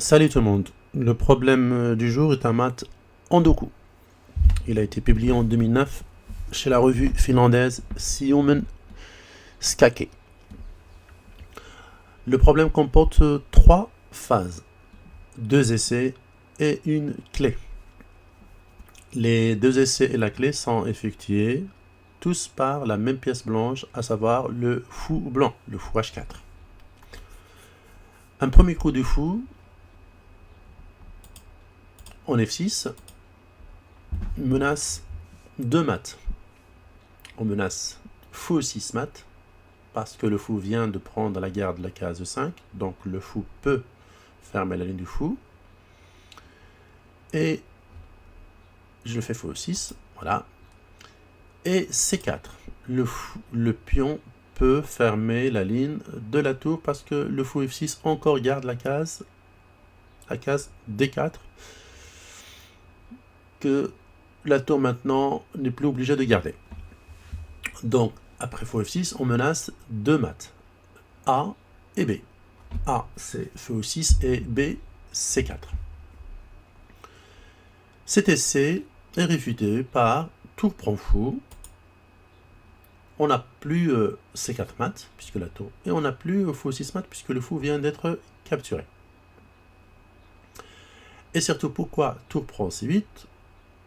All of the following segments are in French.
Salut tout le monde. Le problème du jour est un mat Endoku. Il a été publié en 2009 chez la revue finlandaise Suomen Skake. Le problème comporte 3 phases, 2 essais et une clé. Les 2 essais et la clé sont effectués tous par la même pièce blanche, à savoir le fou blanc, le fou H4. Un premier coup de fou en F6 menace 2 mat. On menace fou E6 mat parce que le fou vient de prendre la garde de la case 5, donc le fou peut fermer la ligne du fou. Et je fais fou E6, voilà. Et C4, le pion peut fermer la ligne de la tour parce que le fou F6 encore garde la case D4 que la tour maintenant n'est plus obligée de garder. Donc après fou F6, on menace 2 mat, A et B. A c'est fou E6 et B C4. Cet essai est réfuté par tour prend fou. On n'a plus C4 mat puisque la tour, et on n'a plus fou 6 mat puisque le fou vient d'être capturé. Et surtout, pourquoi tour prend C8?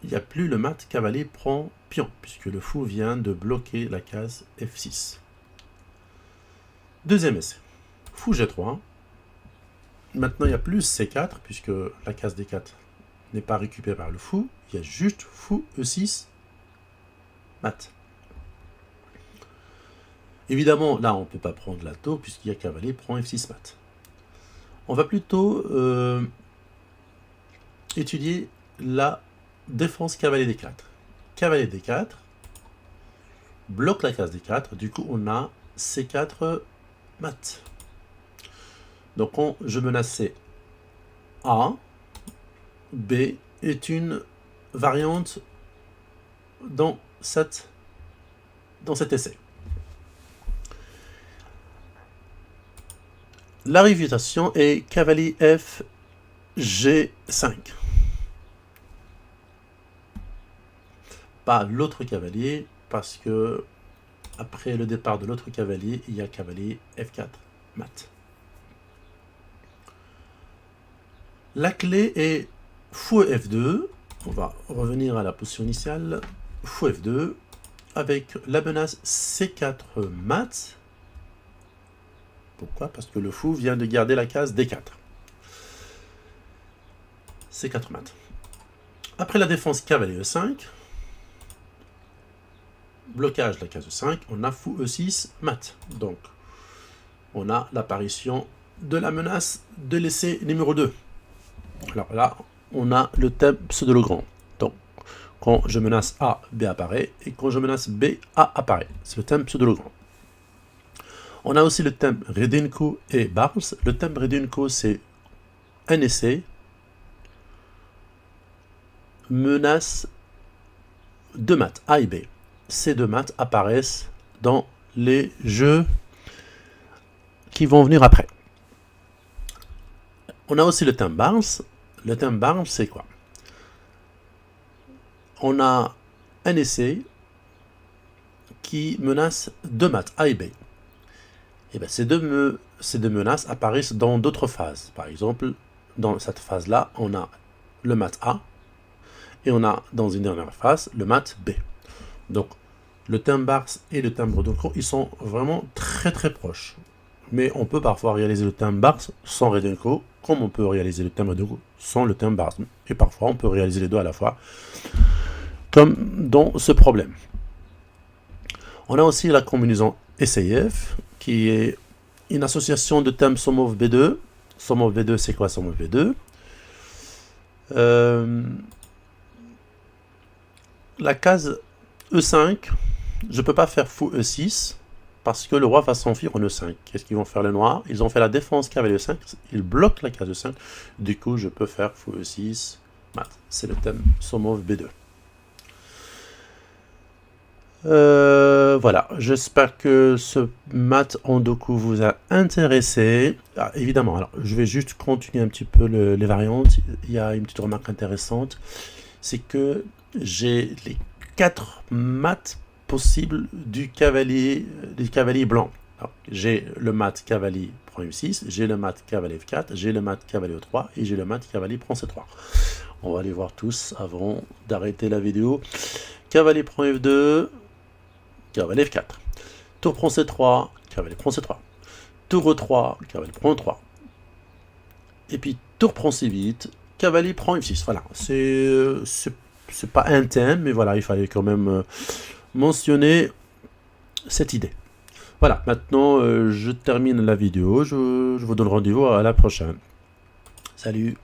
Il n'y a plus le mat cavalier prend pion puisque le fou vient de bloquer la case F6. Deuxième essai, fou G3. Maintenant il n'y a plus C4 puisque la case D4 n'est pas récupérée par le fou, il y a juste fou E6 mat. Évidemment, là, on ne peut pas prendre la tour puisqu'il y a cavalier prend F6 mat. On va plutôt étudier la défense cavalier D4. Cavalier D4 bloque la case D4, du coup on a C4 mat. Donc je menaçais A, B est une variante dans cet essai. La réfutation est cavalier F, G5. Pas l'autre cavalier, parce que après le départ de l'autre cavalier, il y a cavalier F4 mat. La clé est fou F2. On va revenir à la position initiale. Fou F2 avec la menace C4 mat. Pourquoi? Parce que le fou vient de garder la case D4. C4 mat. Après la défense cavalier E5, blocage de la case E5, on a fou E6 mat. Donc, on a l'apparition de la menace de l'essai numéro 2. Alors là, on a le thème pseudo-Legrand. Donc, quand je menace A, B apparaît, et quand je menace B, A apparaît. C'est le thème pseudo-Legrand. On a aussi le thème Redinko et Barnes. Le thème Redinko, c'est un essai, menace 2 mat, A et B. Ces 2 mat apparaissent dans les jeux qui vont venir après. On a aussi le thème Barnes. Le thème Barnes, c'est quoi? On a un essai qui menace 2 mat, A et B. Et bien, ces deux menaces apparaissent dans d'autres phases. Par exemple, dans cette phase-là, on a le mat A, et on a, dans une dernière phase, le mat B. Donc, le thème Barnes et le thème Redinko, ils sont vraiment très très proches. Mais on peut parfois réaliser le thème Barnes sans Redinko, comme on peut réaliser le thème Redinko sans le thème Barnes. Et parfois, on peut réaliser les deux à la fois, comme dans ce problème. On a aussi la combinaison SAF, qui est une association de thèmes SOMOV B2. SOMOV B2, c'est quoi SOMOV B2? La case E5, je ne peux pas faire fou E6, parce que le roi va s'enfuir en E5. Qu'est-ce qu'ils vont faire les noirs? Ils ont fait la défense cavalier E5, ils bloquent la case E5, du coup je peux faire fou E6 mat. C'est le thème SOMOV B2. Voilà, j'espère que ce maths Endoku vous a intéressé. Ah, évidemment, alors je vais juste continuer un petit peu les variantes. Il y a une petite remarque intéressante, c'est que j'ai les 4 maths possibles du cavalier blanc. J'ai le mat cavalier prend U6, j'ai le mat cavalier F4, j'ai le mat cavalier E3 et j'ai le mat cavalier prend C3. On va les voir tous avant d'arrêter la vidéo. Cavalier prend F2, cavalier F4. Tour prend C3, cavalier prend C3. Tour E3, cavalier prend E3. Et puis tour prend C8, cavalier prend F6. Voilà, c'est pas un thème, mais voilà, il fallait quand même mentionner cette idée. Voilà, maintenant je termine la vidéo, je vous donne rendez-vous à la prochaine. Salut!